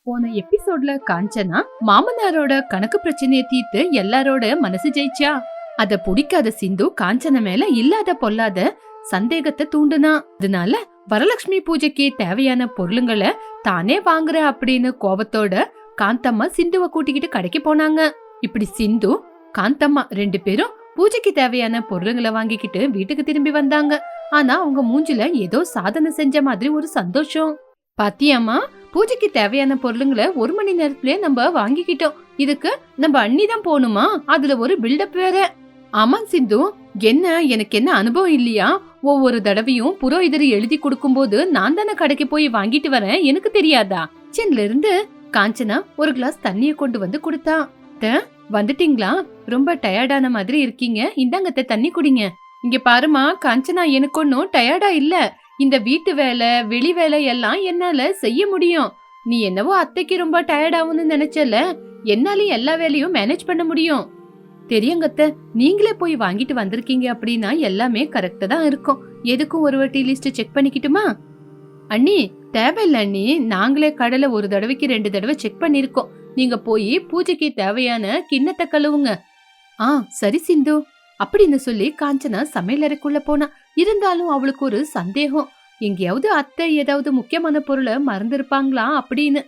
போன எபிசோட்ல காஞ்சனா மாமனாரோட கணக்கு பிரச்சனையை தீர்த்து எல்லாரோட மனசு ஜெயிச்சா. அத பிடிக்காத சிந்து காஞ்சனா மேல இல்லாத பொல்லாத சந்தேகத்தை தூண்டுனா. அதனால வரலட்சுமி பூஜைக்கு தேவையான பொருளுங்களை தானே வாங்குற அப்படின்னு கோபத்தோட காந்தம்மா சிந்துவை கூட்டிக்கிட்டு கடைக்கு போனாங்க. இப்படி சிந்து காந்தம்மா 2 பேரும் பூஜைக்கு தேவையான பொருளுங்களை வாங்கிக்கிட்டு வீட்டுக்கு திரும்பி வந்தாங்க. ஆனா அவங்க மூஞ்சில ஏதோ சாதனை செஞ்ச மாதிரி ஒரு சந்தோஷம். பாத்தியாமா, பூஜைக்கு தேவையான பொருளுங்களை 1 மணி நேரத்திலே நம்ம வாங்கிக்கிட்டோம். இதுக்கு நம்ம அண்ணி தான் போகணுமா? அதுல ஒரு பில்டப் வேற. ஆமா சிந்து, எனக்கு என்ன அனுபவம் இல்லையா? ஒவ்வொரு தடவையும் புரோகிதர் எழுதி கொடுக்கும் போது நான் தானே கடைக்கு போய் வாங்கிட்டு வரேன், எனக்கு தெரியாதா? கிச்சன்ல இருந்து காஞ்சனா ஒரு கிளாஸ் தண்ணிய கொண்டு வந்து கொடுத்தா. வந்துட்டீங்களா? ரொம்ப டயர்டான மாதிரி இருக்கீங்க, இந்தாங்க தண்ணி குடிங்க. இங்க பாருமா காஞ்சனா, எனக்கு ஒன்னும் டயர்டா இல்ல. இந்த வீட்டு வேலை வெளி வேலை எல்லாம் என்னால செய்ய முடியும். நீ என்னவோ அத்தைக்கு ரொம்ப டயர்டாகும்னு நினைச்சல, என்னாலும் எல்லா வேலையும் மேனேஜ் பண்ண முடியும். தெரியுங்கத்த, நீங்களே போய் வாங்கிட்டு வந்திருக்கீங்க அப்படின்னா எல்லாமே கரெக்டா தான் இருக்கும். எதுக்கும் ஒரு வாட்டி லிஸ்ட் செக் பண்ணிக்கிட்டுமா? அண்ணி தேவையில்ல அண்ணி, நாங்களே கடலை ஒரு தடவைக்கு 2 தடவை செக் பண்ணிருக்கோம். நீங்க போய் பூஜைக்கு தேவையான கிண்ணத்தை கழுவுங்க. சரி சிந்து அப்படின்னு சொல்லி காஞ்சனா சமையலறைக்குள்ள போனா. இருந்தாலும் அவளுக்கு ஒரு சந்தேகம், எங்கேயாவது அத்தை ஏதாவது முக்கியமான பொருளை மறந்துருப்பாங்களா அப்படின்னு.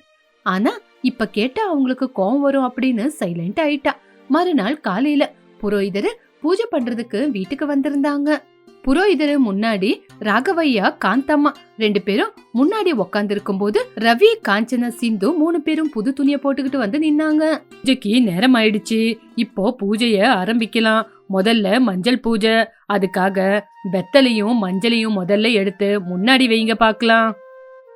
ஆனா இப்ப கேட்டா அவங்களுக்கு கோவம் வரும் அப்படின்னு சைலண்ட் ஆயிட்டா. மறுநாள் காலையில புரோகிதர் பூஜை பண்றதுக்கு வீட்டுக்கு வந்திருந்தாங்க. புரோகிதர் முன்னாடி ராகவையா காந்தம்மா 2 பேரும் முன்னாடி உக்காந்து இருக்கும் போது ரவி காஞ்சனா சிந்து 3 பேரும் புது துணியை போட்டுக்கிட்டு வந்து நின்னாங்க. பூஜைக்கு நேரம் ஆயிடுச்சு, இப்போ பூஜைய ஆரம்பிக்கலாம். முதல்ல மஞ்சள் பூஜை, அதுக்காக வெத்தலையும் மஞ்சளையும் முதல்ல எடுத்து முன்னாடி வைங்க பாக்கலாம்.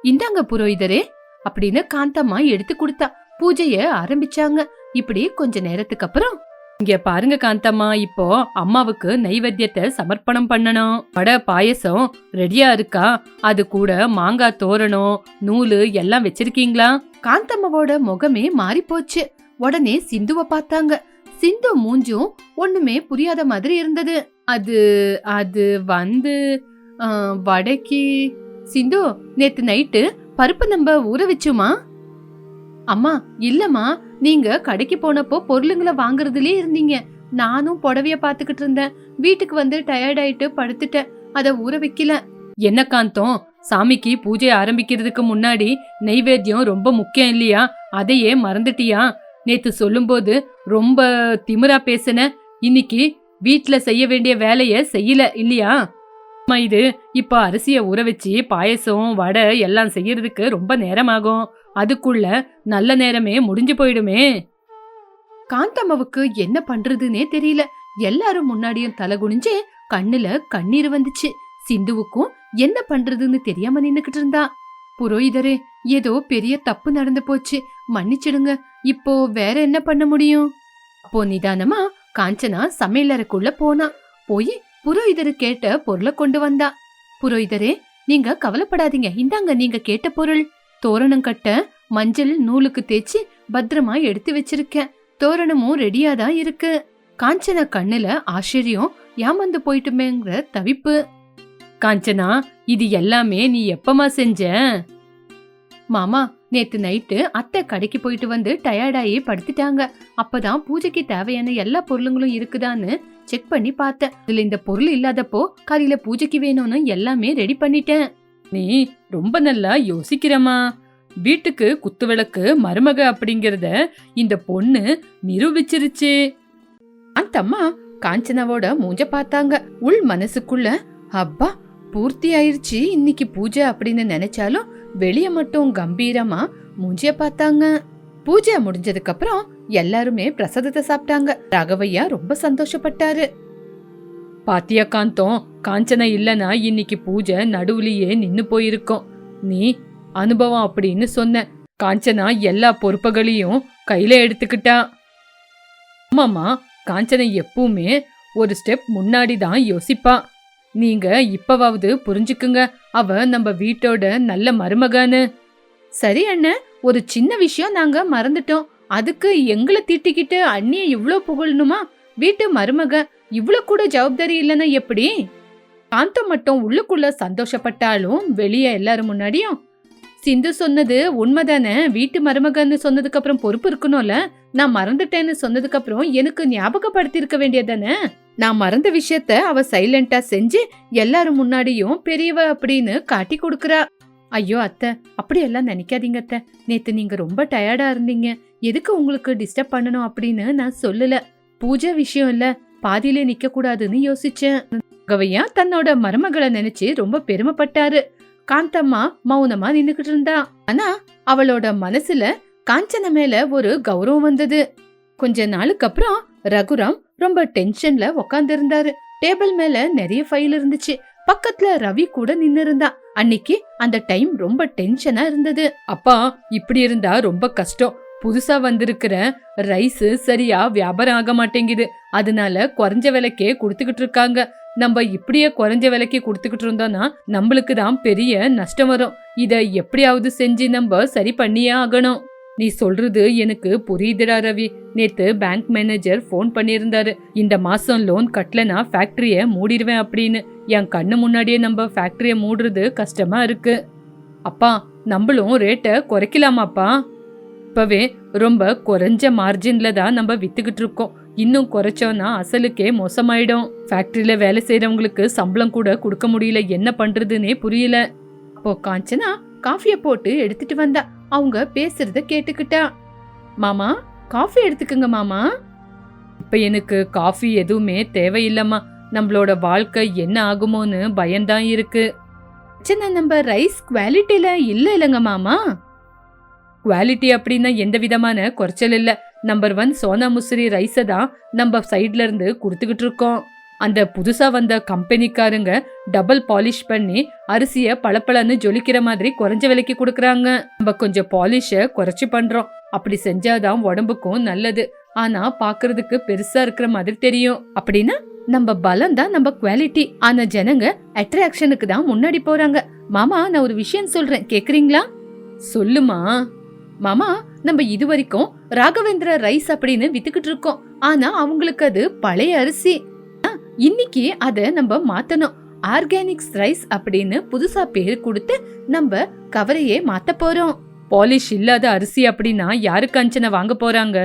இந்தாங்க புரோகிதரே அப்படின்னு காந்தம்மா எடுத்து கொடுத்தா. பூஜைய ஆரம்பிச்சாங்க. இப்படி கொஞ்ச நேரத்துக்கு அப்புறம், இங்க பாருங்க காந்தம்மா, இப்போ அம்மாவுக்கு நைவேத்தியத்தை சமர்ப்பணம் பண்ணணும். வடை பாயசம் ரெடியா இருக்கா? அது கூட மாங்காய் தோரணம் நூலு எல்லாம் வச்சிருக்கீங்களா? காந்தம்மாவோட முகமே மாறி போச்சு. உடனே சிந்துவ பார்த்தாங்க. சிந்து மூஞ்சும் ஒண்ணுமே புரியாத மாதிரி இருந்தது. அது வந்து வடைக்கு சிந்து நேத்து நைட்டு பருப்பு நம்ம ஊற வச்சுமா? அம்மா இல்லம்மா, நீங்க கடைக்கு போனப்போ பொருளுங்களை வாங்குறதுலயே இருந்தீங்க. நானும் புடவைய பாத்துக்கிட்டு இருந்தேன். வீட்டுக்கு வந்து டயர்ட் ஆயிட்டு படுத்துட்டேன், அத ஊற வைக்கல. என்ன காந்தம், சாமிக்கு பூஜை ஆரம்பிக்கிறதுக்கு முன்னாடி நைவேத்தியம் ரொம்ப முக்கியம் இல்லையா? அதையே மறந்துட்டியா? நேத்து சொல்லும்போது ரொம்ப திமிரா பேசுன, இன்னைக்கு வீட்டுல செய்ய வேண்டிய வேலைய செய்யல இல்லையா? இது இப்ப அரிசிய ஊற வச்சு பாயசம் வடை எல்லாம் செய்யறதுக்கு ரொம்ப நேரமாகும். அதுக்குள்ள நல்ல நேரமே முடிஞ்சு போயிடுமே. காந்தம்மாவுக்கு என்ன பண்றதுன்னே தெரியல. எல்லாரும் முன்னாடியும் தலை குனிஞ்சு கண்ணுல கண்ணீர் வந்துச்சு. சிந்துவுக்கும் என்ன பண்றதுன்னு தெரியாம நின்னுக்கிட்டு இருந்தா. புரோகிதரே, ஏதோ பெரிய தப்பு நடந்து போச்சு, மன்னிச்சிடுங்க. இப்போ வேற என்ன பண்ண முடியும்? அப்போ நிதானமா காஞ்சனா சமையலறைக்குள்ள போனா. போய் புரோகிதரு கேட்ட பொருளை கொண்டு வந்தா. புரோகிதரே, நீங்க கவலைப்படாதீங்க, இந்தாங்க நீங்க கேட்ட பொருள். தோரணம் கட்ட மஞ்சள் நூலுக்கு தேய்ச்சி பத்திரமா எடுத்து வச்சிருக்கேன். தோரணமும் ரெடியாதான் இருக்கு. காஞ்சனா கண்ணுல ஆச்சரியம், ஏமாந்து போயிட்டுமேங்கிற தவிப்பு. காஞ்சனா, இது எல்லாமே நீ எப்பமா செஞ்ச? மாமா, நேத்து நைட்டு அத்தை கடைக்கு போயிட்டு வந்து டயர்டாயி படுத்துட்டாங்க. அப்பதான் பூஜைக்கு தேவையான எல்லா பொருளுங்களும் இருக்குதான்னு செக் பண்ணி பார்த்தேன். இதுல இந்த பொருள் இல்லாதப்போ காலையில பூஜைக்கு வேணும்னு எல்லாமே ரெடி பண்ணிட்டேன். நீ ரொம்ப நல்லா யோசிக்கிறமா. வீட்டுக்கு குத்துவிளக்கு மருமக அப்படிங்கறத இந்த பொண்ணு நிரூபிச்சிருச்சு. அந்தம்மா காஞ்சனாவோட மூஞ்ச பார்த்தாங்க. உள் மனசுக்குள்ள அப்பா பூர்த்தி ஆயிருச்சு இன்னைக்கு பூஜை அப்படின்னு நினைச்சாலும் வெளிய மட்டும் கம்பீரமா மூஞ்சிய பார்த்தாங்க. பூஜை முடிஞ்சதுக்கு அப்புறம் எல்லாருமே பிரசாதத்தை சாப்பிட்டாங்க. ராகவையா ரொம்ப சந்தோஷப்பட்டாரு. பாத்தியா காந்தம், காஞ்சனா இல்லனா இன்னைக்கு பூஜை நடுவுலயே நின்னு போயிருக்கோம். நீ அனுபவம் அப்படின்னு சொன்ன. காஞ்சனா எல்லா பொறுப்புகளையும் கையில எடுத்துக்கிட்டா. ஆமாமா, காஞ்சனா எப்பவுமே ஒரு ஸ்டெப் முன்னாடி தான் யோசிப்பா. நீங்க இப்பவாவது புரிஞ்சுக்குங்க, அவ நம்ம வீட்டோட நல்ல மருமகான்னு. சரி அண்ணன், ஒரு சின்ன விஷயம் நாங்க மறந்துட்டோம். அதுக்கு எங்களை திட்டிக்கிட்டு அண்ணிய இவ்ளோ புகழணுமா? வீட்டு மருமக இவ்ளோ கூட ஜவாப்தாரி இல்லைன்னா எப்படி? காந்தம் மட்டும் உள்ளுக்குள்ள சந்தோஷப்பட்டாலும் வெளியே எல்லாரும் முன்னாடியும் சிந்து சொன்னது உண்மைதானே? வீட்டு மருமகன்னு சொன்னதுக்கு அப்புறம் பொறுப்பு இருக்கணும்ல. நான் மறந்துட்டேன்னு சொன்னதுக்கு அப்புறம் எனக்கு ஞாபகப்படுத்தி இருக்க வேண்டியதானே? நான் மறந்த விஷயத்த அவ சைலண்டா செஞ்சு எல்லாரும் முன்னாடியும் பெரியவ அப்படின்னு காட்டி கொடுக்கறா. ஐயோ அத்தை, அப்படியெல்லாம் நினைக்காதீங்க அத்தை. நேத்து நீங்க ரொம்ப டயர்டா இருந்தீங்க, எதுக்கு உங்களுக்கு டிஸ்டர்ப் பண்ணணும் அப்படின்னு நான் சொல்லல. பூஜை விஷயம் இல்ல, பாதியிலே நிக்க கூடாதுன்னு யோசிச்சேன். ராகவையா தன்னோட மருமகளை நினைச்சு ரொம்ப பெருமைப்பட்டாரு. காந்தம்மா மௌனமா நின்னுகிட்டு இருந்தா. ஆனா அவளோட மனசுல காஞ்சன மேல ஒரு கௌரவம் வந்தது. கொஞ்ச நாளுக்கு அப்புறம் ரகுராம் ரொம்ப டென்ஷன்ல உக்காந்து இருந்தாரு. டேபிள் மேல நிறைய ஃபைல் இருந்துச்சு. பக்கத்துல ரவி கூட நின்னு இருந்தா. அன்னைக்கு அந்த டைம் ரொம்ப டென்ஷனா இருந்தது. அப்பா, இப்படி இருந்தா ரொம்ப கஷ்டம். புதுசா வந்திருக்கிற ரைஸ் சரியா வியாபாரம் ஆக மாட்டேங்குது. அதனால குறைஞ்ச விலைக்கே குடுத்துக்கிட்டு இருக்காங்க. நம்ம இப்படியே குறைஞ்ச விலைக்கு குடுத்துக்கிட்டு இருந்தோம்னா நம்மளுக்கு தான் பெரிய நஷ்டம் வரும். இத எப்படியாவது செஞ்சு நம்ம சரி பண்ணியே ஆகணும். நீ சொல்றது எனக்கு புரியுதுடா ரவி. நேத்து பேங்க் மேனேஜர் போன் பண்ணியிருந்தாரு. இந்த மாசம் லோன் கட்டலனா ஃபேக்டரிய மூடிடுவேன் அப்படின்னு. என் கண்ணு முன்னாடியே நம்ம ஃபேக்டரிய மூடுறது கஷ்டமா இருக்கு. அப்பா, நம்மளும் ரேட்டை குறைக்கலாமாப்பா? இப்பவே ரொம்ப குறைஞ்ச மார்ஜின்ல தான் நம்ம வித்துக்கிட்டு இருக்கோம். இன்னும் குறைச்சோம்னா அசலுக்கே மோசமாயிடும். ஃபேக்டரியில வேலை செய்யறவங்களுக்கு சம்பளம் கூட கொடுக்க முடியல. என்ன பண்றதுன்னே புரியல. அப்போ காஞ்சனா காஃபிய போட்டு எடுத்துட்டு வந்தா. அவங்க பேசுறத கேட்டுக்கிட்டா. மாமா, காஃபி எடுத்துக்கங்க மாமா. இப்ப எனக்கு காஃபி எதுவுமே தேவையில்லம்மா. நம்மளோட வாழ்க்கை என்ன ஆகுமோன்னு பயம்தான் இருக்கு. சின்ன நம்ம ரைஸ் குவாலிட்டில இல்லங்க மாமா. குவாலிட்டி அப்படின்னா எந்த விதமான குறைச்சல் இல்ல. நம்பர் 1 சோனா முசிறி ரைஸ தான் நம்ம சைட்ல இருந்து குடுத்துக்கிட்டு இருக்கோம். அந்த புதுசா வந்த கம்பெனிக்காரங்க டபுள் பாலிஷ் பண்ணி அரிசிய பளபளன்னு ஜொலிக்கிற மாதிரி குறைஞ்ச விலைக்கு கொடுக்கறாங்க. நம்ம கொஞ்சம் பாலிஷ குறைச்சு பண்றோம். அப்படி செஞ்சாதான் உடம்புக்கும் நல்லது. ஆனா பாக்குறதுக்கு பெருசா இருக்கிற மாதிரி தெரியும். அப்படின்னா நம்ம பலம் தான் நம்ம குவாலிட்டி. ஆனா ஜனங்க அட்ராக்ஷனுக்கு தான் முன்னாடி போறாங்க. மாமா, நான் ஒரு விஷயம் சொல்றேன், கேக்குறீங்களா? சொல்லுமா. மாமா, நம்ம இது வரைக்கும் ராகவேந்திர ரைஸ் அப்படின்னு வித்துக்கிட்டு இருக்கோம். ஆனா அவங்களுக்கு அது பழைய அரிசி. இன்னைக்கு அத நம்ம மாத்தணும். ஆர்கானிக்ஸ் ரைஸ் அப்படின்னு புதுசா பேரு கொடுத்து நம்ம கவரையே மாத்த போறோம். பாலிஷ் இல்லாத அரிசி அப்படின்னா யாரு காஞ்சனா வாங்க போறாங்க?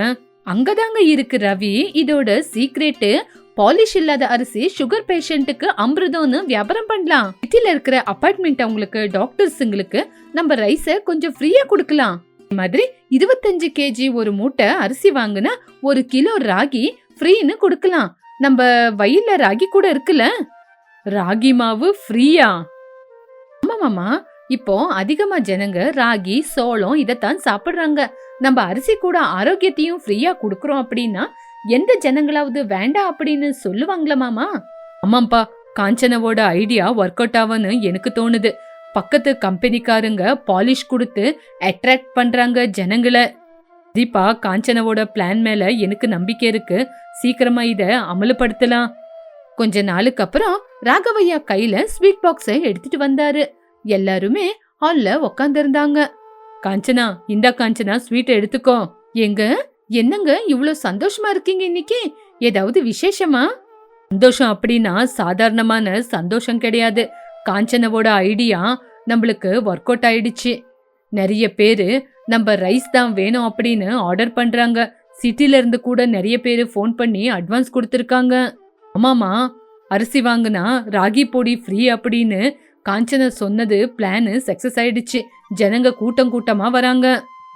அங்கதாங்க இருக்கு ரவி இதோட சீக்ரெட். பாலிஷ் இல்லாத அரிசி சுகர் பேஷண்ட்டுக்கு அமிர்தம்னு வியாபாரம் பண்ணலாம். சிட்டில இருக்கிற அபார்ட்மெண்ட் அவங்களுக்கு, டாக்டர்ஸுங்களுக்கு நம்ம ரைஸ கொஞ்சம் ஃப்ரீயா கொடுக்கலாம். மாதிரி 25 கேஜி ஒரு மூட்டை அரிசி வாங்குனா 1 கிலோ ராகி ஃப்ரீன்னு கொடுக்கலாம். நம்ம வயல்ல ராகி கூட இருக்குல்ல, ராகி மாவு ஃப்ரீயா? ஆமா மாமா, இப்போ அதிகமா ஜனங்க ராகி, சோளம் இதத்தான் சாப்பிடுறாங்க. நம்ம அரிசி கூட ஆரோக்கியத்தையும் ஃப்ரீயா குடுக்கறோம் அப்படின்னா எந்த ஜனங்களாவது வேண்டாம் அப்படின்னு சொல்லுவாங்களா மாமா? ஆமாம்பா, காஞ்சனாவோட ஐடியா ஒர்க் அவுட் ஆகும்னு எனக்கு தோணுது. பக்கத்து கம்பெனிக்காரங்க பாலிஷ் கொடுத்து அட்ராக்ட் பண்றாங்க ஜனங்களை. தீபா, காஞ்சனாவோட பிளான் மேல எனக்கு நம்பிக்கை இருக்கு. சீக்கிரமா இத அமலுப்படுத்தலாம். கொஞ்ச நாளுக்கு அப்புறம் ராகவையா கையில ஸ்வீட் பாக்ஸை எடுத்துட்டு வந்தாரு. எல்லாருமே ஹால்ல உக்காந்து இருந்தாங்க. காஞ்சனா, இந்தா காஞ்சனா, ஸ்வீட் எடுத்துக்கோ. எங்க, என்னங்க இவ்ளோ சந்தோஷமா இருக்கீங்க இன்னைக்கு? ஏதாவது விசேஷமா? சந்தோஷம் அப்படின்னா சாதாரணமான சந்தோஷம் கிடையாது. காஞ்சனாவோட ஐடியா நம்மளுக்கு ஒர்க் அவுட் ஆயிடுச்சு. நிறைய பேரு நம்ம ரைஸ் தான் வேணும் அப்படின்னு ஆர்டர் பண்றாங்க. சிட்டில இருந்து கூட நிறைய பேரு ஃபோன் பண்ணி அட்வான்ஸ் கொடுத்திருக்காங்க. ஆமாமா, அரிசி வாங்குனா ராகி பொடி ஃப்ரீ அப்படின்னு காஞ்சனா சொன்னது பிளான் சக்சஸ் ஆயிடுச்சு. ஜனங்க கூட்டம் கூட்டமா வராங்க.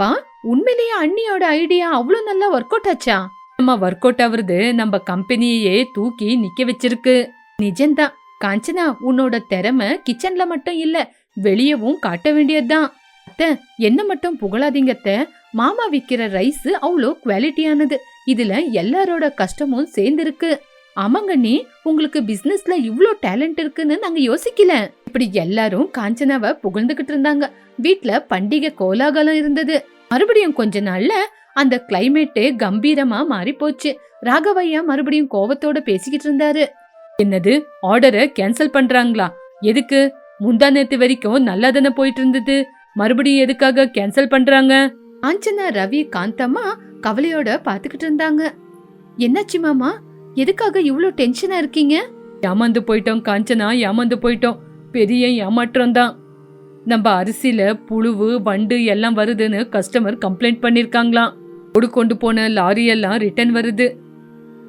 பா, உண்மையிலேயே அண்ணியோட ஐடியா அவ்வளவு நல்லா ஒர்க் அவுட் ஆச்சா? நம்ம ஒர்க் அவுட் ஆகுறது நம்ம கம்பெனியே தூக்கி நிக்க வச்சிருக்கு. நிஜம்தான் காஞ்சனா, உன்னோட திறமை கிச்சன்ல மட்டும் இல்ல, வெளியவும் காட்ட வேண்டியதுதான். அத்தை, என்ன மட்டும் புகழாதீங்க அத்தை. மாமா விக்கிற ரைஸ் அவ்வளோ குவாலிட்டியானது. இதுல எல்லாரோட கஷ்டமும் சேர்ந்திருக்கு. ஆமாங்க நீ, உங்களுக்கு பிசினஸ்ல இவ்ளோ டேலண்ட் இருக்குன்னு நாங்க யோசிக்கல. இப்படி எல்லாரும் காஞ்சனாவை புகழ்ந்துகிட்டு இருந்தாங்க. வீட்ல பண்டிகை கோலாகலம் இருந்தது. மறுபடியும் கொஞ்ச நாள்ல அந்த கிளைமேட்டே கம்பீரமா மாறி போச்சு. ராகவையா மறுபடியும் கோவத்தோட பேசிக்கிட்டு இருந்தாரு. என்னது, ஆர்டரை கேன்சல் பண்றாங்களா? எதுக்கு? முந்தா நேத்து வரைக்கும் நல்லா தானே போயிட்டு இருந்தது. மறுபடியும் எதுக்காக கேன்சல் பண்றாங்க? காஞ்சனா, ரவி, காந்தம்மா கவலையோட பாத்துக்கிட்டு இருந்தாங்க. என்னாச்சு மாமா, எதுக்காக இவ்ளோ டென்ஷனா இருக்கீங்க? ஏமாந்து போயிட்டோம் காஞ்சனா, ஏமாந்து போயிட்டோம். பெரிய ஏமாற்றம் தான். நம்ம அரிசியில புழுவு வண்டு எல்லாம் வருதுன்னு கஸ்டமர் கம்ப்ளைண்ட் பண்ணிருக்காங்களாம். கொண்டு போன லாரி எல்லாம் ரிட்டர்ன் வருது.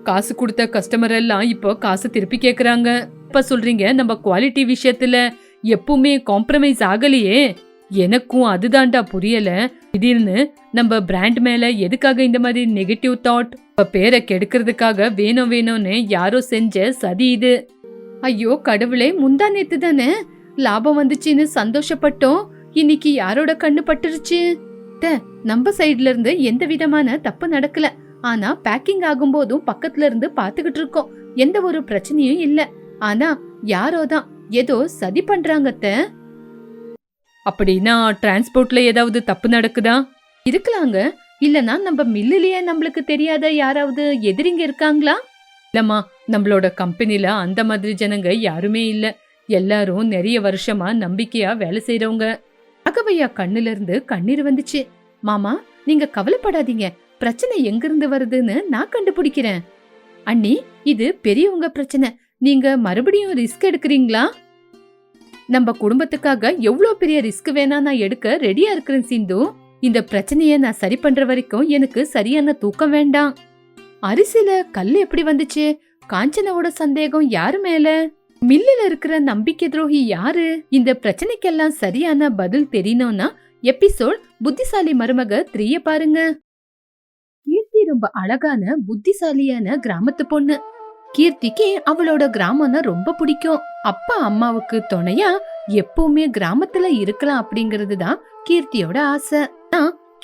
காசு கொடுத்த கஸ்டமர் எல்லாம் இப்போ காசு திருப்பி கேக்குறாங்க. இப்ப சொல்றீங்க நம்ம குவாலிட்டி விஷயத்துல எப்பவுமே காம்ப்ரமைஸ் ஆகலையே. எனக்கும் அதுதான்டா புரியல. திடீர்னு நம்ம பிராண்ட் மேல எதுக்காக இந்த மாதிரி நெகட்டிவ் தாட்? பேரை கெடுக்கிறதுக்காக வேணும்னு யாரோ செஞ்ச சதி இது. ஐயோ கடவுளே, முந்தா நேத்து தானே லாபம் வந்துச்சுன்னு சந்தோஷப்பட்டோம். இன்னைக்கு யாரோட கண்ணு பட்டுருச்சு? நம்ம சைடுல இருந்து எந்த விதமான தப்பு நடக்கல. ஆனா பேக்கிங் ஆகும் போதும் பக்கத்துல இருந்து பாத்துக்கிட்டு இருக்கோம். எந்த ஒரு பிரச்சனையும் இல்ல. ஆனா யாரோதான் ஏதோ சதி பண்றாங்கத்த. அப்படின்னா டிரான்ஸ்போர்ட்ல ஏதாவது தப்பு நடக்குதா? இருக்கலாங்க. இல்லனா நம்ம மில்லுலயே நம்மளுக்கு தெரியாத யாராவது எதிரிங்க இருக்காங்களா? இல்லம்மா, நம்மளோட கம்பெனில அந்த மாதிரி ஜனங்க யாருமே இல்ல. எல்லாரும் நிறைய வருஷமா நம்பிக்கையா வேலை செய்யறவங்க. ராகவையா கண்ணுல இருந்து கண்ணீர் வந்துச்சு. மாமா, நீங்க கவலைப்படாதீங்க. பிரச்சனை எங்கிருந்து வருதுன்னு நான் கண்டுபிடிக்கிறேன். அண்ணி, இது பெரியவங்க பிரச்சனை. நீங்க மறுபடியும் ரிஸ்க் எடுக்கிறீங்களா? நம்ம குடும்பத்துக்காக எவ்வளவு பெரிய ரிஸ்க் வேணா நான் எடுக்க ரெடியா இருக்கிறேன் சிந்து. இந்த பிரச்சனைய நான் சரி பண்ற வரைக்கும் எனக்கு சரியான தூக்கம் வேண்டாம். அரிசில கல்லு எப்படி வந்துச்சு? காஞ்சனாவோட சந்தேகம் யாரு மேல? மில்லுல இருக்கிற நம்பிக்கை துரோகி யாரு? இந்த பிரச்சனைக்கெல்லாம் சரியான பதில் தெரியணும்னா எபிசோட் புத்திசாலி மருமக 3 பாருங்க. கீர்த்தி ரொம்ப அழகான புத்திசாலியான கிராமத்து பொண்ணு. கீர்த்திக்கு அவளோட கிராமம்னா ரொம்ப பிடிக்கும். அப்பா அம்மாவுக்கு துணையா எப்பவுமே கிராமத்துல இருக்கலாம் அப்படிங்கறது தான் கீர்த்தியோட ஆசை.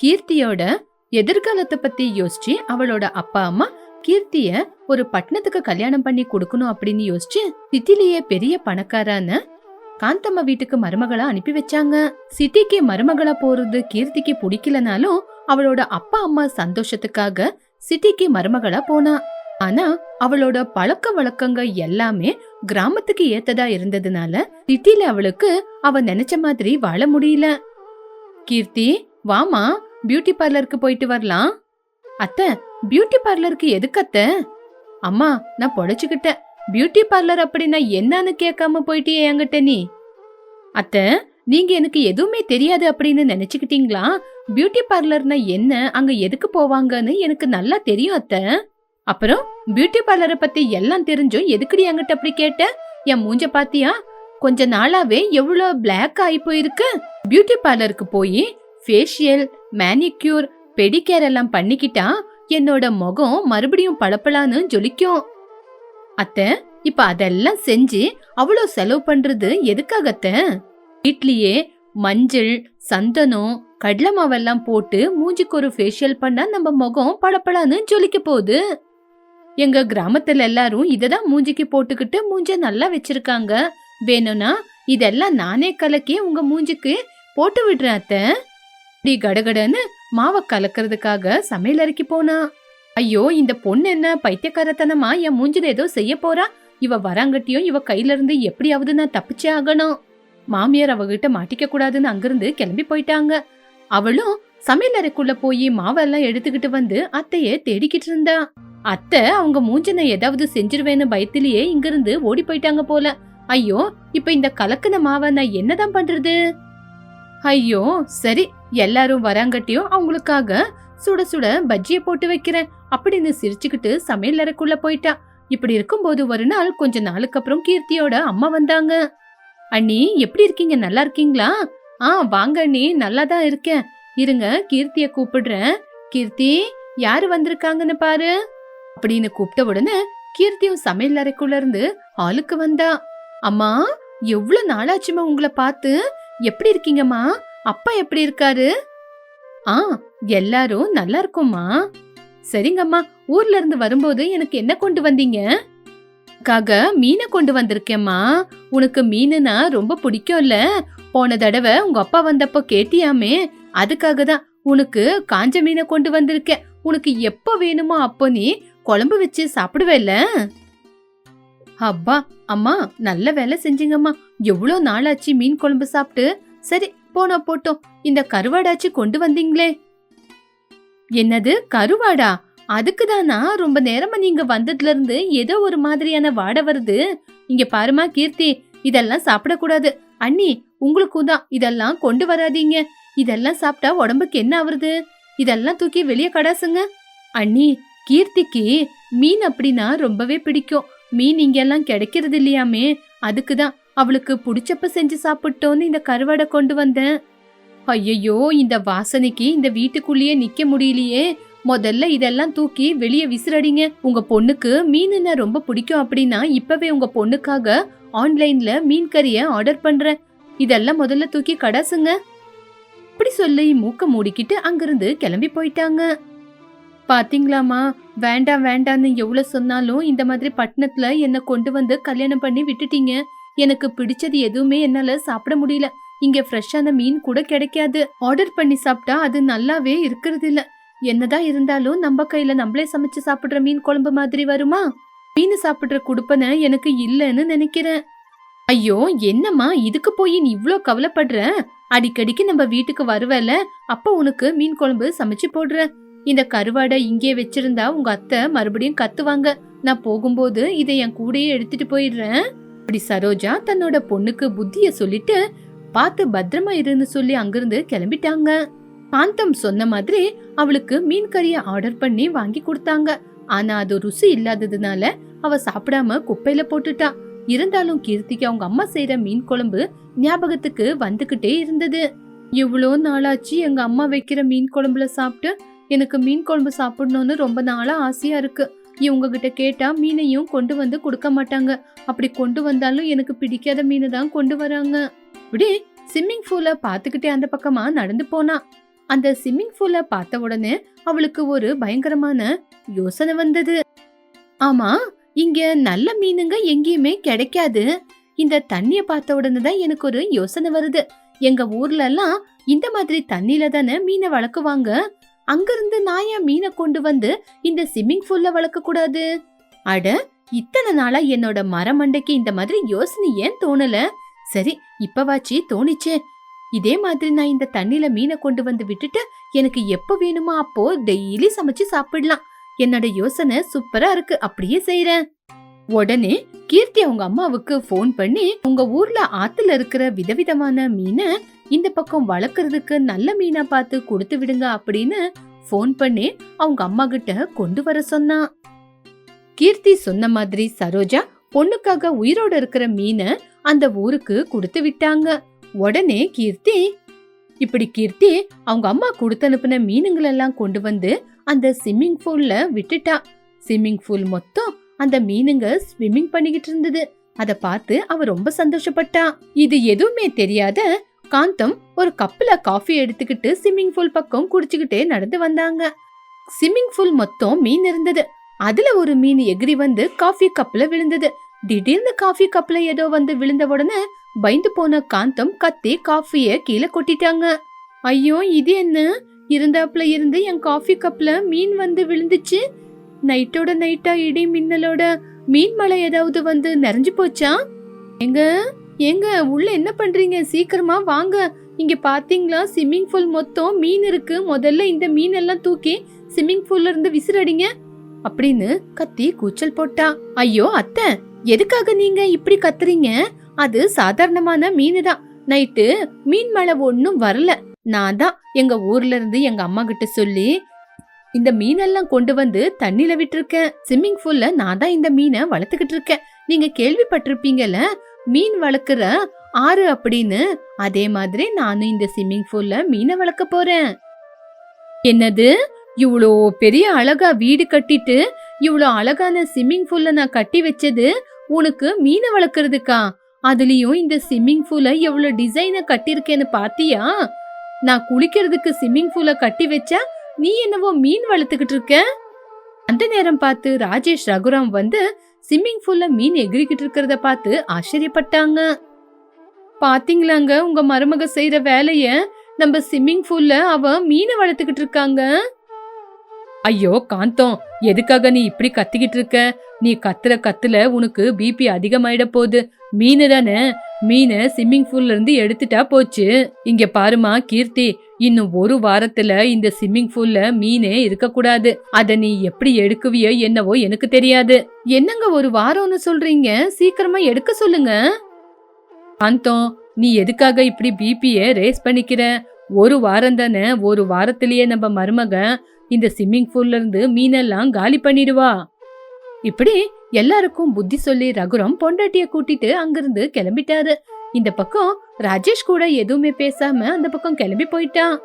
கீர்த்தியோட எதிர்காலத்தை பத்தி யோசிச்சு அவளோட அப்பா அம்மா கீர்த்திய ஒரு பட்டணத்துக்கு கல்யாணம் பண்ணி கொடுக்கணும் அப்படின்னு யோசிச்சு சிட்டிலேயே பெரிய பணக்காரான காந்தம்மா வீட்டுக்கு மருமகளா அனுப்பி வச்சாங்க. சிட்டிக்கு மருமகளா போறது கீர்த்திக்கு பிடிக்கலனாலும் அவளோட அப்பா அம்மா சந்தோஷத்துக்காக சிட்டிக்கு மருமகளா போனா. ஆனா அவளோட பழக்க வழக்கங்க எல்லாமே கிராமத்துக்கு ஏத்ததா இருந்ததுனால சிட்டில அவளுக்கு அவ நினைச்ச மாதிரி வாழ முடியல. கீர்த்தி, வாமா, பியூட்டி பார்லருக்கு போயிட்டு வரலாம். அத்தை, பியூட்டி பார்லருக்கு எதுக்கு அத்தை? அம்மா, நான் பொழைச்சுக்கிட்டேன். பியூட்டி பார்லர் அப்படின்னா என்னன்னு கேட்காம போயிட்டியே என்கிட்ட நீ. அத்தை, நீங்க எனக்கு எதுவுமே தெரியாது அப்படின்னு நினைச்சுக்கிட்டீங்களா? பியூட்டி பார்லர்னா என்ன, அங்க எதுக்கு போவாங்கன்னு எனக்கு நல்லா தெரியும் அத்தை. அப்புறம் பியூட்டி பார்லரை பத்தி எல்லாம் தெரிஞ்சும் எதுக்குடி என்கிட்ட அப்படி கேட்ட? என் மூஞ்ச பாத்தியா? கொஞ்ச நாளாவே எவ்வளவு பிளாக் ஆகி போயிருக்கு. பியூட்டி பார்லருக்கு போய் ஃபேஷியல், மேனிக்யூர், பெடிகேர் எல்லாம் பண்ணிக்கிட்டா என்னோட முகம் மறுபடியும் பளபளன்னு ஜொலிக்கும். அத்தை, இப்ப அதெல்லாம் செஞ்சு அவ்வளோ செலவு பண்றது எதுக்காகத்த? வீட்லயே மஞ்சள், சந்தனம், கடலை மாவெல்லாம் போட்டு மூஞ்சிக்கு ஒரு ஃபேஷியல் பண்ணா நம்ம முகம் பளபளன்னு ஜொலிக்க போகுது. எங்க கிராமத்துல எல்லாரும் இததான் மூஞ்சிக்கு போட்டுக்கிட்டு மூஞ்ச நல்லா வச்சிருக்காங்க. வேணும்னா இதெல்லாம் நானே கலக்கி உங்க மூஞ்சிக்கு போட்டு விடுறேன் அத்தை. இப்படி கடகடன்னு மாவை கலக்கிறதுக்காக சமையல் அறைக்கு போனா. ஐயோ, இந்த பொண்ணு என்ன பைத்தியக்காரத்தனமா என் மூஞ்சில ஏதோ செய்ய போறா. இவ வராங்கட்டியும் இவ கையில இருந்து எப்படியாவது நான் தப்பிச்சே ஆகணும். மாமியார் அவகிட்ட மாட்டிக்க கூடாதுன்னு அங்கிருந்து கிளம்பி போயிட்டாங்க. அவளும் சமையல் அறைக்குள்ள போய் மாவெல்லாம் எடுத்துக்கிட்டு வந்து அத்தைய தேடிக்கிட்டு இருந்தா. அத்தை அவங்க மூஞ்சனை ஏதாவது செஞ்சிருவேன்னு பயத்திலேயே இங்கிருந்து ஓடி போயிட்டாங்க போல. ஐயோ, இப்ப இந்த கலக்குன மாவை நான் என்னதான் பண்றது? ஐயோ, சரி, எல்லாரும் வராங்கட்டியும் அவங்களுக்காக சுட சுட பஜ்ஜிய போட்டு வைக்கிறேன் அப்படின்னு சிரிச்சுக்கிட்டு சமையல் அறைக்குள்ள போயிட்டா. இப்படி இருக்கும்போது ஒரு நாள் கொஞ்ச நாளுக்கு அப்புறம் கீர்த்தியோட அம்மா வந்தாங்க. அண்ணி, எப்படி இருக்கீங்க? நல்லா இருக்கீங்களா? வாங்க அண்ணி, நல்லாதான் இருக்கேன். இருங்க, கீர்த்திய கூப்பிடுறேன். கீர்த்தி, யாரு வந்திருக்காங்கன்னு பாரு அப்படின்னு கூப்பிட்ட உடனே கீர்த்தியும் சமையல் அறைக்குள்ள இருந்து ஹாலுக்கு வந்தா. அம்மா, எவ்வளவு நாளாச்சுமா உங்களை பார்த்து. எப்படி இருக்கீங்கம்மா? அப்பா எப்படி இருக்காரு? எல்லாரும் நல்லா இருக்கும்மா. சரிங்கம்மா, ஊர்ல இருந்து வரும்போது எனக்கு என்ன கொண்டு வந்தீங்க? மீனை கொண்டு வந்திருக்கேம்மா. உனக்கு மீனுனா ரொம்ப பிடிக்கும்ல. போன தடவை உங்க அப்பா வந்தப்போ கேட்டியாமே, அதுக்காக தான் உனக்கு காஞ்ச மீனை கொண்டு வந்திருக்கேன். உனக்கு எப்ப வேணுமோ அப்போ நீ குழம்பு வச்சு சாப்பிடுவேல. அப்பா, அம்மா நல்ல வேலை செஞ்சீங்கம்மா. எவ்வளோ நாளாச்சு மீன் குழம்பு சாப்பிட்டு. சரி, போனா போட்டோம். இந்த கருவாடாச்சு கொண்டு வந்தீங்களே. என்னது கருவாடா? அதுக்குதானா ரொம்ப நேரமா நீங்க வந்ததுல இருந்து ஏதோ ஒரு மாதிரியான வாடை வருது. இங்க பாருமா கீர்த்தி, இதெல்லாம் சாப்பிடக்கூடாது. அண்ணி உங்களுக்கும் தான் இதெல்லாம் கொண்டு வராதீங்க. இதெல்லாம் சாப்பிட்டா உடம்புக்கு என்ன ஆகுறது? இதெல்லாம் தூக்கி வெளியே கடாசுங்க. அண்ணி, கீர்த்திக்கு மீன் அப்படின்னா ரொம்பவே பிடிக்கும். மீன் இங்கெல்லாம் கிடைக்கிறது இல்லையாமே, அதுக்குதான் அவளுக்கு பிடிச்சப்ப செஞ்சு சாப்பிட்டோன்னு இந்த கருவாடை கொண்டு வந்தேன். ஐயோ, இந்த வாசனைக்கு இந்த வீட்டுக்குள்ளேயே நிக்க முடியலையே. முதல்ல இதெல்லாம் தூக்கி வெளியே விசிறடிங்க. உங்க பொண்ணுக்கு மீனுன்னா ரொம்ப பிடிக்கும் அப்படின்னா இப்பவே உங்க பொண்ணுக்காக ஆன்லைன்ல மீன் கறிய ஆர்டர் பண்றேன். இதெல்லாம் முதல்ல தூக்கி கடாசுங்க. அப்படி சொல்லி மூக்க மூடிக்கிட்டு அங்கிருந்து கிளம்பி போயிட்டாங்க. பாத்தீங்களாமா, வேண்டாம் வேண்டான்னு எவ்வளவு சொன்னாலும் இந்த மாதிரி பட்டணத்துல என்ன கொண்டு வந்து கல்யாணம் பண்ணி விட்டுட்டீங்க. எனக்கு பிடிச்சது எதுவுமே என்னால சாப்பிட முடியல. இங்க ஃப்ரெஷ்ஷான மீன் கூட கிடைக்காது. ஆர்டர் பண்ணி சாப்பிட்டா அது நல்லாவே இருக்கிறது இல்ல. என்னதான் இருந்தாலும் நம்ம கையில நம்மளே சமைச்சு சாப்பிடுற மீன் குழம்பு மாதிரி வருமா? மீன் சாப்பிடுற குடுப்பனை எனக்கு இல்லன்னு நினைக்கிறேன். ஐயோ, என்னம்மா இதுக்கு போய் நீ இவ்ளோ கவலைப்படுற? அடிக்கடிக்கு நம்ம வீட்டுக்கு வருவல, அப்ப உனக்கு மீன் குழம்பு சமைச்சு போடுற. இந்த கருவாடை இங்கே வச்சிருந்தா உங்க அத்தை மறுபடியும் கத்துவாங்க. நான் போகும்போது இதை என் கூடயே எடுத்துட்டு போயிடுறேன். அப்படி சரோஜா தன்னோட பொண்ணுக்கு புத்திய சொல்லிட்டு பார்த்து பத்திரமா இருன்னு சொல்லி அங்கிருந்து கிளம்பிட்டாங்க. காந்தம் சொன்ன மாதிரி அவளுக்கு மீன் கறிய ஆர்டர் பண்ணி வாங்கி கொடுத்தாங்க. ஆனா அது ருசி இல்லாததுனால அவ சாப்பிடாம குப்பையில போட்டுட்டா. இருந்தாலும் கீர்த்திக்கு அவங்க அம்மா செய்யற மீன் குழம்பு ஞாபகத்துக்கு வந்துகிட்டே இருந்தது. இவ்வளோ நாளாச்சு எங்க அம்மா வைக்கிற மீன் குழம்புல சாப்பிட்டு. எனக்கு மீன் குழம்பு சாப்பிடணும்னு ரொம்ப நாளா ஆசையா இருக்கு. இவங்க கிட்ட கேட்டா மீனையும் கொண்டு வந்து கொடுக்க மாட்டாங்க. அப்படி கொண்டு வந்தாலும் எனக்கு பிடிக்காத மீனை தான் கொண்டு வராங்க. இப்படி ஸ்விம்மிங் பூல பாத்துக்கிட்டே அந்த பக்கமா நடந்து போனா. அந்த ஸ்விம்மிங் பூல பார்த்த உடனே அவளுக்கு ஒரு பயங்கரமான யோசனை வந்தது. ஆமா, இங்க நல்ல மீனுங்க எங்கேயுமே கிடைக்காது. இந்த தண்ணிய பார்த்த உடனே தான் எனக்கு ஒரு யோசனை வருது. எங்க ஊர்ல எல்லாம் இந்த மாதிரி தண்ணில தானே மீனை வளர்க்குவாங்க. அங்கிருந்து நான் ஏன் மீனை கொண்டு வந்து இந்த ஸ்விம்மிங் பூல்ல வளர்க்க கூடாது? அட, இத்தனை நாளா என்னோட மரமண்டைக்கு இந்த மாதிரி யோசனை ஏன் தோணல? சரி, இப்பவாச்சு தோணிச்சே. இதே மாதிரி நான் இந்த தண்ணில மீனை கொண்டு வந்து விட்டுட்டு எனக்கு எப்ப வேணுமோ அப்போ டெய்லி சமைச்சு சாப்பிடலாம். என்னோட யோசனை சூப்பரா இருக்கு, அப்படியே செய்யறேன். உடனே கீர்த்தி அவங்க அம்மாவுக்கு போன் பண்ணி, உங்க ஊர்ல ஆத்துல இருக்கிற விதவிதமான மீனை இந்த பக்கம் வளர்க்கறதுக்கு நல்ல மீனா பார்த்து கொடுத்து விடுங்க அப்படின்னு போன் பண்ணி அவங்க அம்மா கிட்ட கொண்டு வர சொன்னா. கீர்த்தி சொன்ன மாதிரி சரோஜா பொண்ணுக்காக உயிரோட இருக்கிற மீனை அந்த ஊருக்கு கொடுத்து விட்டாங்க. உடனே கீர்த்தி அவங்க அம்மா கொடுத்து அனுப்பின மீனுங்களை எல்லாம் கொண்டு வந்து அந்த ஸ்விம்மிங் பூல்ல விட்டுட்டா. ஸ்விம்மிங் பூல் மொத்தம் அந்த மீனுங்க ஸ்விம்மிங் பண்ணிக்கிட்டு இருந்தது. அத பார்த்து அவ ரொம்ப சந்தோஷப்பட்டா. இது எதுவுமே தெரியாத காந்தம் ஒரு கப்ல காஃபி எடுத்துக்கிட்டு ஸ்விம்மிங் பூல் பக்கம் குடிச்சுக்கிட்டே நடந்து வந்தாங்க. ஸ்விம்மிங் பூல் மொத்தம் மீன் இருந்தது. அதுல ஒரு மீன் எகிரி வந்து காஃபி கப்ல விழுந்தது. திடீர்னு காஃபி கப்ல ஏதோ வந்து விழுந்த உடனே பயந்து போன காந்தம் கத்தி காஃபிய கீழே கொட்டிட்டாங்க. ஐயோ, இது என்ன? இருந்தாப்ல இருந்து என் காஃபி கப்ல மீன் வந்து விழுந்துச்சு. நைட்டோட நைட்டா இடி மின்னலோட மீன் மலை ஏதாவது வந்து நிறைஞ்சு போச்சா? ஏங்க உள்ள என்ன பண்றீங்க? சீக்கிரமா வாங்க. இங்க பாத்தீங்களா, ஸ்விம்மிங் பூல் மொத்தம் மீன் இருக்கு. முதல்ல இந்த மீன் எல்லாம் தூக்கி ஸ்விம்மிங் பூல்ல இருந்து விசிறடிங்க அப்படின்னு கத்தி கூச்சல் போட்டா. ஐயோ அத்தை, எதுக்காக நீங்க இப்படி கத்துறீங்க? அது சாதாரணமான மீனு தான். நைட்டு மீன் மழை ஒன்னும் வரல. நான் தான் எங்க ஊர்ல இருந்து எங்க அம்மா கிட்ட சொல்லி இந்த மீனெல்லாம் கொண்டு வந்து தண்ணில விட்டுருக்கேன். ஸ்விம்மிங் பூல்ல நான் தான் இந்த மீனை வளர்த்துக்கிட்டு இருக்கேன். நீங்க கேள்விப்பட்டிருப்பீங்கல்ல, மீன் வளர்க்குற ஆறு அப்படின்னு. அதே மாதிரி நானும் இந்த ஸ்விம்மிங் பூல்ல மீனை வளர்க்க போறேன். என்னது, இவ்வளோ பெரிய அழகா வீடு கட்டிட்டு இவ்வளோ அழகான ஸ்விம்மிங் பூல்ல நான் கட்டி வச்சது உனக்கு மீனை வளர்க்கறதுக்கா? அதுலயும் இந்த ஸ்விம்மிங் பூல எவ்வளவு டிசைனை கட்டிருக்கேன்னு பாத்தியா? நான் குளிக்கிறதுக்கு ஸ்விம்மிங் பூல கட்டி வச்சா நீ என்னவோ மீன் வளர்த்துக்கிட்டு இருக்க. அந்த நேரம் பார்த்து ராஜேஷ் ரகுராம் வந்து ஸ்விம்மிங் பூல்ல மீன் எகிரிக்கிட்டு இருக்கிறத பார்த்து ஆச்சரியப்பட்டாங்க. பாத்தீங்களாங்க உங்க மருமக செய்யற வேலைய? நம்ம ஸ்விம்மிங் பூல்ல அவ மீனை வளர்த்துக்கிட்டு இருக்காங்க. ஐயோ காந்தம், எதுக்காக நீ இப்படி கத்திக்கிட்டு இருக்க? நீ கத்துற கத்துல உனக்கு பிபி அதிகமாயிட போகுது. மீனு தானே, மீனை ஸ்விம்மிங் பூல்ல இருந்து எடுத்துட்டா போச்சு. இங்க பாருமா கீர்த்தி, இன்னும் ஒரு வாரத்துல இந்த ஸ்விம்மிங் பூல்ல மீனே இருக்க கூடாது. அத நீ எப்படி எடுக்குவியோ என்னவோ எனக்கு தெரியாது. என்னங்க ஒரு வாரம்னு சொல்றீங்க? சீக்கிரமா எடுக்க சொல்லுங்க. காந்தம், நீ எதுக்காக இப்படி பிபிய ரேஸ் பண்ணிக்கிற? ஒரு வாரம் தானே, ஒரு வாரத்திலேயே நம்ம மருமக இந்த ஸ்விம்மிங் பூல்ல இருந்து மீனெல்லாம் காலி பண்ணிடுவா. இப்படி எல்லாருக்கும் புத்தி சொல்லி ரகுரம் பொண்டாட்டிய கூட்டிட்டு அங்கிருந்து கிளம்பிட்டாரு. இந்த பக்கம் ராஜேஷ் கூட எதுவுமே பேசாம அந்த பக்கம் கிளம்பி போயிட்டான்.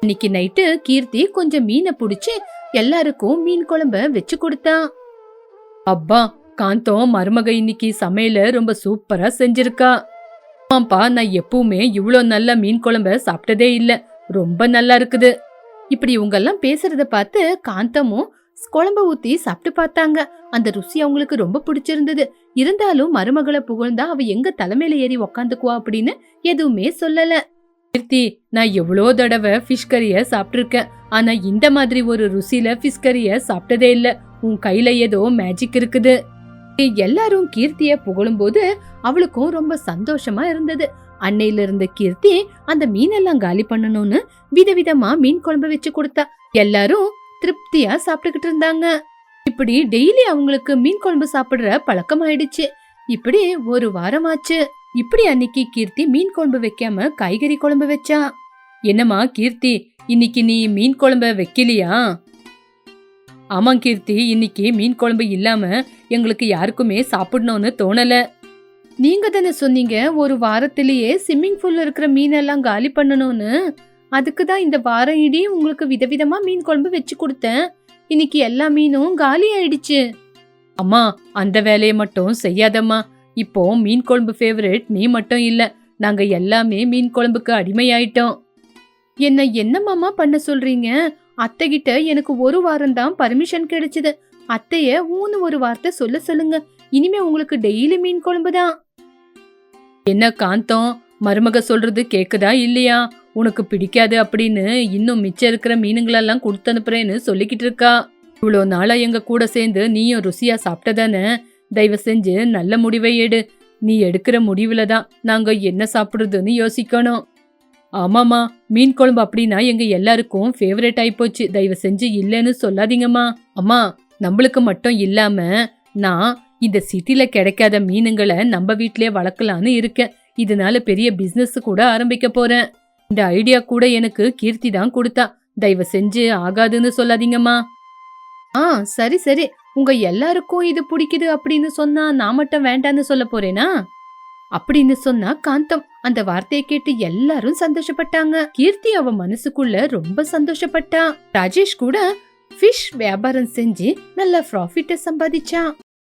இன்னைக்கு நைட்டு கீர்த்தி கொஞ்சம் மீனை புடிச்சு எல்லாருக்கும் மீன் குழம்ப வச்சு கொடுத்தான். அப்பா, காந்தம் மருமக இன்னைக்கு சமையல ரொம்ப சூப்பரா செஞ்சிருக்கா. ஆமாப்பா, நான் எப்பவுமே இவ்ளோ நல்ல மீன் குழம்ப சாப்பிட்டதே இல்ல, ரொம்ப நல்லா இருக்குது. இப்படி இவங்கெல்லாம் பேசுறத பார்த்து காந்தமும் குழம்ப ஊத்தி சாப்பிட்டு பார்த்தாங்க. அந்த ருசி அவங்களுக்கு ரொம்ப பிடிச்சிருந்தது. இருந்தாலும் மருமகளை புகழ்ந்தா அவ எங்க தலைமையில ஏறி உக்காந்துக்குவா அப்படின்னு எதுவுமே சொல்லல. கீர்த்தி, நான் எவ்வளோ தடவை ஃபிஷ் கறிய சாப்பிட்டிருக்கேன், ஆனா இந்த மாதிரி ஒரு ருசியில ஃபிஷ் கறிய சாப்பிட்டதே இல்ல. உன் கையில ஏதோ மேஜிக் இருக்குது. எல்லாரும் கீர்த்திய புகழும் போது அவளுக்கும் ரொம்ப சந்தோஷமா இருந்தது. அன்னையில இருந்த கீர்த்தி அந்த மீனெல்லாம் காலி பண்ணணும்னு விதவிதமா மீன் குழம்பு வச்சு கொடுத்தா. எல்லாரும் திருப்தியா சாப்பிட்டுக்கிட்டு இருந்தாங்க. இப்படி டெய்லி அவங்களுக்கு மீன் குழம்பு சாப்பிடுற பழக்கம் ஆயிடுச்சு. இப்படி ஒரு வாரம் ஆச்சு. இப்படி அன்னைக்கு கீர்த்தி மீன் குழம்பு வைக்காம காய்கறி குழம்பு வச்சா. என்னம்மா கீர்த்தி, இன்னைக்கு நீ மீன் குழம்ப வைக்கலையா? ஆமா கீர்த்தி, இன்னைக்கு மீன் குழம்பு இல்லாம எங்களுக்கு யாருக்குமே சாப்பிடணும்னு தோணல. நீங்க தானே சொன்னீங்க ஒரு வாரத்திலேயே ஸ்விம்மிங் பூல்ல இருக்கிற மீனெல்லாம் காலி பண்ணணும்னு. அதுக்குதான் இந்த வாரம் இடி உங்களுக்கு விதவிதமா மீன் குழம்பு வச்சு கொடுத்தேன். இன்னைக்கு எல்லா மீனும் காலி ஆயிடுச்சு. அம்மா, அந்த வேலையை மட்டும் செய்யாதம்மா. இப்போ மீன் குழம்பு ஃபேவரட் நீ மட்டும் இல்ல, நாங்க எல்லாமே மீன் குழம்புக்கு அடிமையாயிட்டோம். என்னம்மாமா பண்ண சொல்றீங்க? அத்தை கிட்ட எனக்கு ஒரு வாரம் தான் பர்மிஷன் கிடைச்சது. அத்தைய ஊன்னு ஒரு வார்த்தை சொல்லுங்க. இனிமே உங்களுக்கு டெய்லி மீன் குழம்பு தான். என்ன காந்தம், மருமக சொல்றது கேக்குதா இல்லையா? உனக்கு பிடிக்காது அப்படின்னு இன்னும் மிச்சம் இருக்கிற மீனுங்களெல்லாம் கொடுத்து அனுப்புறேன்னு சொல்லிக்கிட்டு இருக்கா. இவ்வளோ நாளா எங்க கூட சேர்ந்து நீயும் ருசியா சாப்பிட்டதானே? தயவு செஞ்சு நல்ல முடிவை எடு. நீ எடுக்கிற முடிவுல தான் நாங்க என்ன சாப்பிடுறதுன்னு யோசிக்கணும். ஆமாமா, மீன் குழம்பு அப்படின்னா எங்க எல்லாருக்கும் ஃபேவரட் ஆயிப்போச்சு. தயவு செஞ்சு இல்லைன்னு சொல்லாதீங்கம்மா. அம்மா, நம்மளுக்கு மட்டும் இல்லாம நான் இந்த சிட்டில கிடைக்காத மீனுங்களை நம்ம வீட்லயே வளர்க்கலான்னு இருக்கேன். இதனால பெரிய பிசினஸ் கூட ஆரம்பிக்க போறேன். இந்த ஐடியா கூட எனக்கு கீர்த்தி தான் கொடுத்தா. தயவு செஞ்சு ஆகாதுன்னு சொல்லாதீங்கம்மா. சரி சரி, உங்க எல்லாருக்கும் இது பிடிக்குது அப்படின்னு சொன்னா நான் மட்டும் வேண்டான்னு சொல்ல போறேனா அப்படின்னு சொன்னா காந்தம். அந்த வார்த்தையை கேட்டு எல்லாரும் சந்தோஷப்பட்டாங்க. கீர்த்தி அவ மனசுக்குள்ள ரொம்ப சந்தோஷப்பட்டா. ராஜேஷ் கூட ஃபிஷ் வியாபாரம் செஞ்சு நல்ல ப்ராஃபிட்ட சம்பாதிச்சான்.